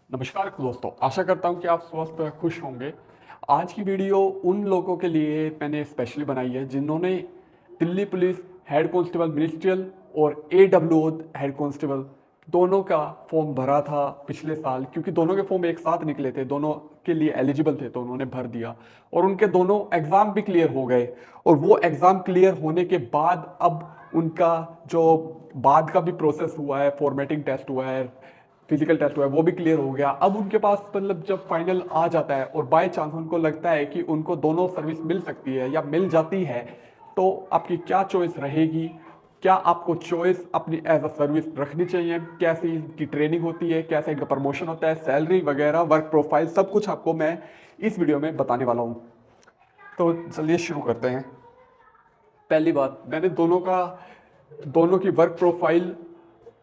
नमस्कार दोस्तों, आशा करता हूँ कि आप स्वस्थ और खुश होंगे। आज की वीडियो उन लोगों के लिए मैंने स्पेशली बनाई है जिन्होंने Delhi police head constable ministerial और एडब्ल्यूओ हेड कांस्टेबल दोनों का फॉर्म भरा था पिछले साल, क्योंकि दोनों के फॉर्म एक साथ निकले थे, दोनों के लिए एलिजिबल थे तो उन्होंने भर दिया और उनके दोनों एग्ज़ाम भी क्लियर हो गए। और वो एग्ज़ाम क्लियर होने के बाद अब उनका जो बाद का भी प्रोसेस हुआ है, फॉर्मेटिंग टेस्ट हुआ है, फिजिकल टेस्ट हुआ है, वो भी क्लियर हो गया। अब उनके पास मतलब जब फाइनल आ जाता है और बाय चांस उनको लगता है कि उनको दोनों सर्विस मिल सकती है या मिल जाती है, तो आपकी क्या चॉइस रहेगी? क्या आपको चॉइस अपनी एज अ सर्विस रखनी चाहिए? कैसी इनकी ट्रेनिंग होती है, कैसे इनका प्रमोशन होता है, सैलरी वगैरह, वर्क प्रोफाइल, सब कुछ आपको मैं इस वीडियो में बताने वाला हूँ। तो चलिए शुरू करते हैं। पहली बात, मैंने दोनों की work profile,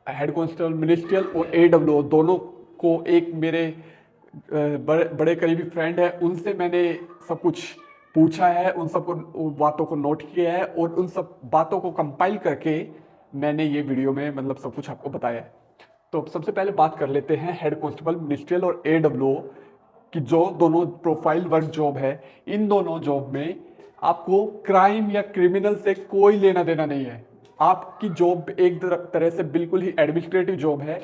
head constable ministerial और एडब्ल्यू दोनों को, एक मेरे बड़े करीबी फ्रेंड है उनसे मैंने सब कुछ पूछा है, उन सब को बातों को नोट किया है और उन सब बातों को कंपाइल करके मैंने ये वीडियो में मतलब सब कुछ आपको बताया है। तो सबसे पहले बात कर लेते हैं हेड कांस्टेबल मिनिस्ट्रियल और एडब्ल्यू कि जो दोनों प्रोफाइल वर्क जॉब है। इन दोनों जॉब में आपको क्राइम या क्रिमिनल से कोई लेना देना नहीं है। आपकी जॉब एक तरह से बिल्कुल ही एडमिनिस्ट्रेटिव जॉब है।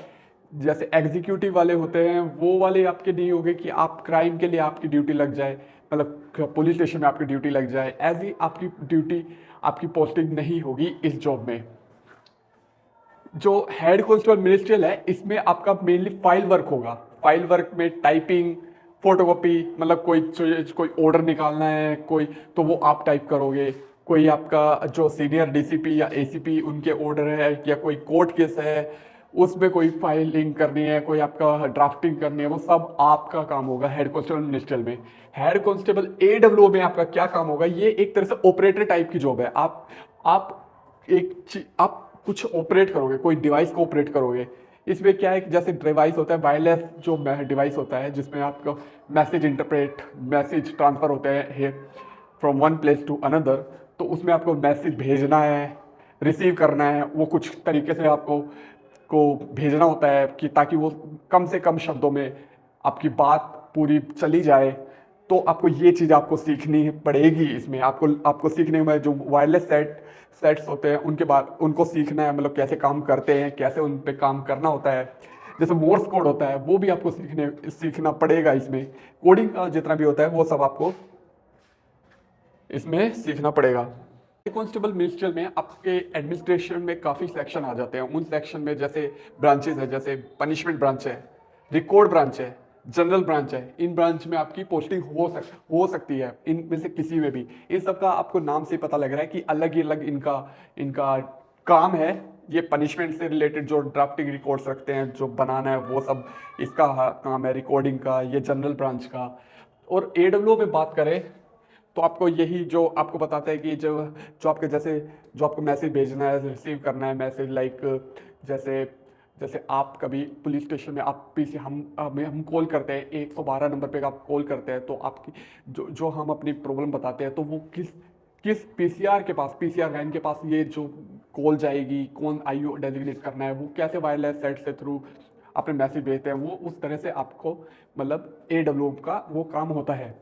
जैसे एग्जीक्यूटिव वाले होते हैं वो वाले आपके नहीं होंगे कि आप क्राइम के लिए आपकी ड्यूटी लग जाए, मतलब पुलिस स्टेशन में आपकी ड्यूटी लग जाए, ऐसी आपकी ड्यूटी, आपकी पोस्टिंग नहीं होगी इस जॉब में। जो हेड कांस्टेबल मिनिस्ट्रियल है इसमें आपका मेनली फाइल वर्क होगा। फाइल वर्क में टाइपिंग, फोटोकॉपी, मतलब कोई ऑर्डर निकालना है कोई, तो वो आप टाइप करोगे। कोई आपका जो सीनियर डीसीपी या एसीपी उनके ऑर्डर है या कोई कोर्ट केस है उसमें कोई फाइलिंग करनी है, कोई आपका ड्राफ्टिंग करनी है, वो सब आपका काम होगा हेड कांस्टेबल मिनिस्ट्रियल में। हेड कांस्टेबल एडब्ल्यू में आपका क्या काम होगा? ये एक तरह से ऑपरेटर टाइप की जॉब है। आप आप कुछ ऑपरेट करोगे, कोई डिवाइस को ऑपरेट करोगे। इसमें क्या है कि जैसे डिवाइस होता है वायरलेस, जो डिवाइस होता है जिसमें आपका मैसेज इंटरप्रेट, मैसेज ट्रांसफर होते हैं from one place to another, तो उसमें आपको मैसेज भेजना है, रिसीव करना है, वो कुछ तरीके से आपको भेजना होता है कि ताकि वो कम से कम शब्दों में आपकी बात पूरी चली जाए। तो आपको ये चीज़ आपको सीखनी पड़ेगी। इसमें आपको सीखने में जो वायरलेस सेट्स होते हैं उनके बाद उनको सीखना है, मतलब कैसे काम करते हैं, कैसे उन पे काम करना होता है। जैसे मोर्स कोड होता है वो भी आपको सीखना पड़ेगा। इसमें कोडिंग का जितना भी होता है वो सब आपको इसमें सीखना पड़ेगा। कांस्टेबल मिनिस्ट्रियल में आपके एडमिनिस्ट्रेशन में काफ़ी सेक्शन आ जाते हैं। उन सेक्शन में जैसे ब्रांचेस है, जैसे पनिशमेंट ब्रांच है, रिकॉर्ड ब्रांच है, जनरल ब्रांच है। इन ब्रांच में आपकी पोस्टिंग हो सकती है, इनमें से किसी में भी। इन सब का आपको नाम से पता लग रहा है कि अलग ही अलग इनका इनका काम है। ये पनिशमेंट से रिलेटेड जो ड्राफ्टिंग रिकॉर्ड्स रखते हैं, जो बनाना है, वो सब इसका काम है, रिकॉर्डिंग का। ये जनरल ब्रांच का। और एडब्ल्यू में बात करें तो आपको यही जो आपको बताता है कि जो जो आपके जैसे जो आपको मैसेज भेजना है, रिसीव करना है मैसेज, लाइक जैसे जैसे आप कभी पुलिस स्टेशन में आप पीसी हम कॉल करते हैं, 112 नंबर पे आप कॉल करते हैं, तो आपकी जो हम अपनी प्रॉब्लम बताते हैं तो वो किस किस पीसीआर के पास, पीसीआर वैन के पास ये जो कॉल जाएगी, कौन आईओ डेजिग्नेट करना है, वो कैसे वायरलेस सेट से थ्रू अपने मैसेज भेजते हैं, वो उस तरह से आपको मतलब एडब्ल्यू का वो काम होता है।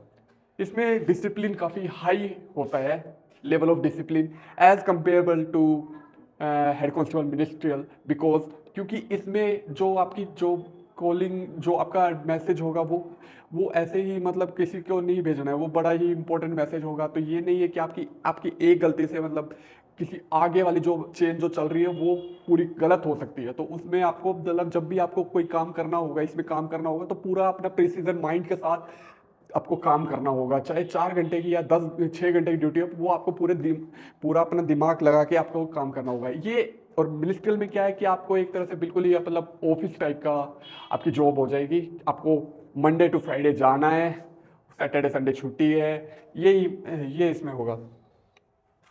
इसमें डिसिप्लिन काफ़ी हाई होता है, level of discipline as comparable to head constable ministerial, because क्योंकि इसमें जो आपकी जो कॉलिंग, जो आपका मैसेज होगा वो ऐसे ही मतलब किसी को नहीं भेजना है, वो बड़ा ही इंपॉर्टेंट मैसेज होगा। तो ये नहीं है कि आपकी आपकी एक गलती से मतलब किसी आगे वाली जो चेन जो चल रही है वो पूरी गलत हो सकती है। तो उसमें आपको मतलब जब भी आपको कोई काम करना होगा, इसमें काम करना होगा, तो पूरा अपना प्रिसीजन माइंड के साथ आपको काम करना होगा। चाहे 4 घंटे की या 6 घंटे की ड्यूटी हो, वो आपको पूरा अपना दिमाग लगा के आपको काम करना होगा। ये और मिनिस्ट्रियल में क्या है कि आपको एक तरह से बिल्कुल ही मतलब ऑफिस टाइप का आपकी जॉब हो जाएगी। आपको मंडे टू फ्राइडे जाना है, सैटरडे संडे छुट्टी है। ये इसमें होगा।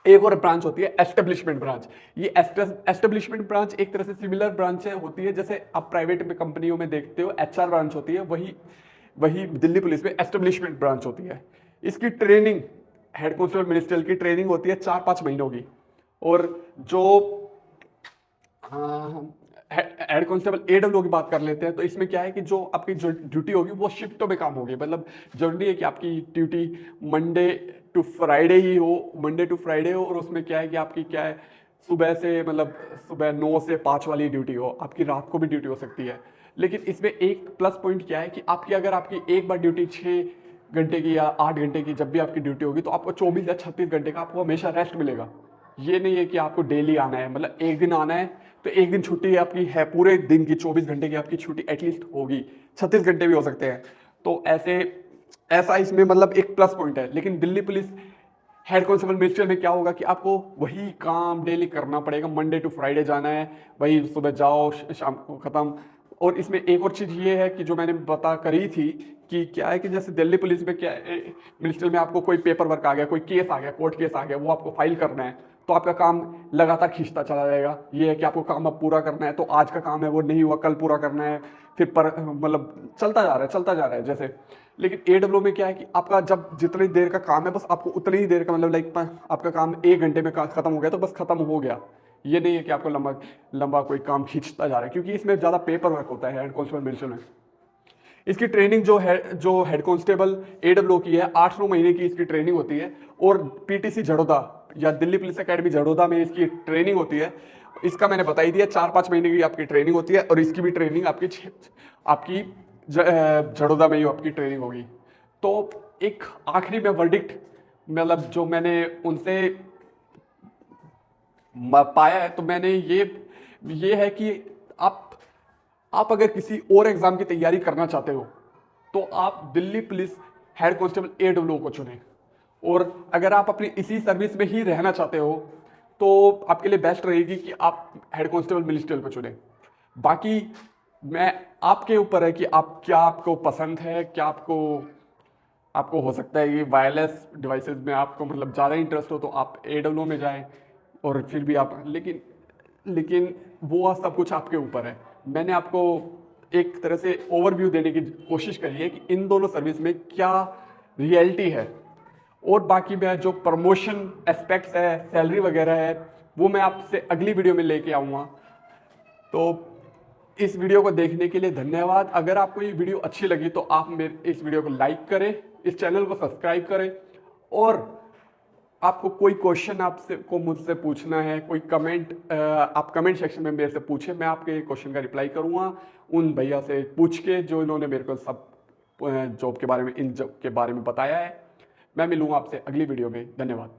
एक और ब्रांच होती है एस्टेब्लिशमेंट ब्रांच। ये एस्टेब्लिशमेंट ब्रांच एक तरह से सिमिलर ब्रांच होती है, जैसे आप प्राइवेट में कंपनियों में देखते हो एचआर ब्रांच होती है, वही वही दिल्ली पुलिस में एस्टेब्लिशमेंट ब्रांच होती है। इसकी ट्रेनिंग, हेड कांस्टेबल मिनिस्ट्रियल की ट्रेनिंग होती है 4-5 महीनों की। और जो हेड कांस्टेबल AWO की बात कर लेते हैं। तो इसमें क्या है कि जो आपकी जो ड्यूटी होगी वो शिफ्टों में काम होगी। मतलब जरूरी है कि आपकी ड्यूटी मंडे टू फ्राइडे ही हो, मंडे टू फ्राइडे हो। और उसमें क्या है कि आपकी क्या है, सुबह से मतलब सुबह 9 से 5 वाली ड्यूटी हो, आपकी रात को भी ड्यूटी हो सकती है। लेकिन इसमें एक प्लस पॉइंट क्या है कि आपकी अगर आपकी एक बार ड्यूटी 6 घंटे की या 8 घंटे की जब भी आपकी ड्यूटी होगी, तो आपको 24 या 36 घंटे का आपको हमेशा रेस्ट मिलेगा। ये नहीं है कि आपको डेली आना है, मतलब एक दिन आना है तो एक दिन छुट्टी आपकी है, पूरे दिन की 24 घंटे की आपकी छुट्टी एटलीस्ट होगी, 36 घंटे भी हो सकते हैं। तो ऐसा इसमें मतलब एक प्लस पॉइंट है। लेकिन Delhi police head constable ministerial में क्या होगा कि आपको वही काम डेली करना पड़ेगा, मंडे टू फ्राइडे जाना है, वही सुबह जाओ शाम को खत्म। और इसमें एक और चीज़ ये है कि जो मैंने बता करी थी कि क्या है कि जैसे दिल्ली पुलिस में क्या है, मिनिस्ट्रियल में आपको कोई पेपर वर्क आ गया, कोई केस आ गया, कोर्ट केस आ गया, वो आपको फाइल करना है, तो आपका काम लगातार खींचता चला जाएगा। ये है कि आपको काम अब पूरा करना है, तो आज का काम है वो नहीं हुआ, कल पूरा करना है, फिर पर मतलब चलता जा रहा है जैसे। लेकिन AWO में क्या है कि आपका जब जितनी देर का काम है बस आपको उतनी ही देर का, मतलब लाइक आपका काम 1 घंटे में खत्म हो गया तो बस खत्म हो गया। ये नहीं है कि आपको लंबा लंबा कोई काम खींचता जा रहा है, क्योंकि इसमें ज़्यादा पेपर वर्क होता है हेड कांस्टेबल मिनिस्ट्रियल में। इसकी ट्रेनिंग जो हेड कांस्टेबल AWO की है, 8-9 महीने की इसकी ट्रेनिंग होती है। और PTC झड़ोदा या दिल्ली पुलिस एकेडमी झड़ोदा में इसकी ट्रेनिंग होती है। इसका मैंने बता ही दिया, 4-5 महीने की आपकी ट्रेनिंग होती है। और इसकी भी ट्रेनिंग आपकी झड़ोदा में ही आपकी ट्रेनिंग होगी। तो एक आखिरी में वर्डिक्ट, मतलब जो मैंने उनसे पाया है, तो मैंने ये है कि आप अगर किसी और एग्जाम की तैयारी करना चाहते हो तो आप Delhi police head constable AWO को चुनें। और अगर आप अपनी इसी सर्विस में ही रहना चाहते हो तो आपके लिए बेस्ट रहेगी कि आप हेड कांस्टेबल मिनिस्ट्रियल को चुनें। बाकी मैं आपके ऊपर है कि आप क्या आपको पसंद है, क्या आपको हो सकता है ये वायरलेस डिवाइसेस में आपको मतलब ज़्यादा इंटरेस्ट हो तो आप AWO में जाएं। और फिर भी आप लेकिन वो सब कुछ आपके ऊपर है। मैंने आपको एक तरह से ओवरव्यू देने की कोशिश करी है कि इन दोनों सर्विस में क्या रियलिटी है। और बाकी मैं जो प्रमोशन एस्पेक्ट्स है, सैलरी वगैरह है, वो मैं आपसे अगली वीडियो में लेके आऊँगा। तो इस वीडियो को देखने के लिए धन्यवाद। अगर आपको ये वीडियो अच्छी लगी तो आप मेरे इस वीडियो को लाइक करें, इस चैनल को सब्सक्राइब करें। और आपको कोई क्वेश्चन आपसे को मुझसे पूछना है, कोई कमेंट आप कमेंट सेक्शन में मेरे से पूछें, मैं आपके क्वेश्चन का रिप्लाई करूँगा उन भैया से पूछ के जो इन्होंने मेरे को सब जॉब के बारे में बताया है। मैं मिलूँगा आपसे अगली वीडियो में। धन्यवाद।